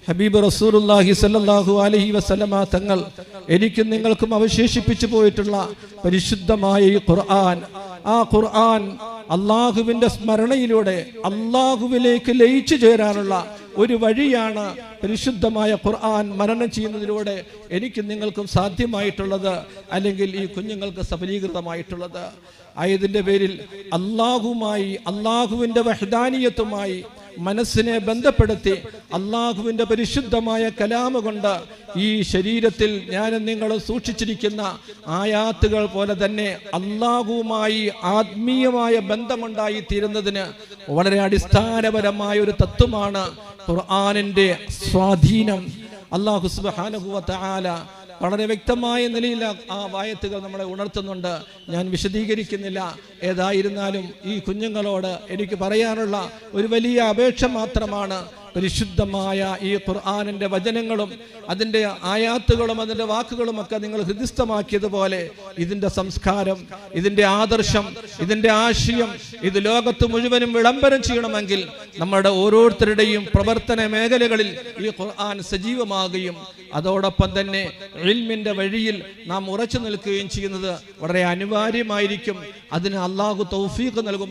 ഹബീബ് റസൂലുള്ളാഹി സ്വല്ലല്ലാഹു അലൈഹി വസല്ലമ തങ്ങൾ എനിക്കും നിങ്ങൾക്കും അവശേഷിപ്പിച്ചു പോയിട്ടുള്ള പരിശുദ്ധമായ ഈ ഖുർആൻ, ആ ഖുർആൻ അള്ളാഹുവിന്റെ സ്മരണയിലൂടെ അള്ളാഹുവിലേക്ക് ലയിച്ചു ചേരാനുള്ള ഒരു വഴിയാണ് പരിശുദ്ധമായ ഖുർആൻ മനനം ചെയ്യുന്നതിലൂടെ എനിക്കും നിങ്ങൾക്കും സാധ്യമായിട്ടുള്ളത്, അല്ലെങ്കിൽ ഈ കുഞ്ഞുങ്ങൾക്ക് സഫലീകൃതമായിട്ടുള്ളത്. ആയതിൻ്റെ പേരിൽ അള്ളാഹുമായി, അള്ളാഹുവിൻ്റെ വഹ്ദാനിയത്തുമായി മനസ്സിനെ ബന്ധപ്പെടുത്തി അള്ളാഹുവിൻ്റെ പരിശുദ്ധമായ കലാമ കൊണ്ട് ഈ ശരീരത്തിൽ ഞാനും നിങ്ങളും സൂക്ഷിച്ചിരിക്കുന്ന ആയാത്തുകൾ പോലെ തന്നെ അള്ളാഹുവുമായി ആത്മീയമായ ബന്ധമുണ്ടായി തീരുന്നതിന് വളരെ അടിസ്ഥാനപരമായ ഒരു തത്വമാണ് ഖുർആനിൻ്റെ സ്വാധീനം. അല്ലാഹു സുബ്ഹാനഹു വ തആല വളരെ വ്യക്തമായ നിലയിൽ ആ ആയത്തുകൾ നമ്മളെ ഉണർത്തുന്നുണ്ട്. ഞാൻ വിശദീകരിക്കുന്നില്ല. ഏതായിരുന്നാലും ഈ കുഞ്ഞുങ്ങളോട് എനിക്ക് പറയാനുള്ള ഒരു വലിയ അപേക്ഷ മാത്രമാണ്, പരിശുദ്ധമായ ഈ ഖുർആനിൻ്റെ വചനങ്ങളും അതിൻ്റെ ആയാത്തുകളും അതിൻ്റെ വാക്കുകളുമൊക്കെ നിങ്ങൾ ഹൃദിസ്ഥമാക്കിയതുപോലെ ഇതിൻ്റെ സംസ്കാരം, ഇതിൻ്റെ ആദർശം, ഇതിൻ്റെ ആശയം ഇത് ലോകത്ത് മുഴുവനും വിളംബരം ചെയ്യണമെങ്കിൽ നമ്മുടെ ഓരോരുത്തരുടെയും പ്രവർത്തന മേഖലകളിൽ ഈ ഖുർആൻ സജീവമാകുകയും അതോടൊപ്പം തന്നെ ഇൽമിൻ്റെ വഴിയിൽ നാം ഉറച്ചു നിൽക്കുകയും ചെയ്യുന്നത് വളരെ അനിവാര്യമായിരിക്കും. അതിന് അള്ളാഹു തൗഫീഖ് നൽകും.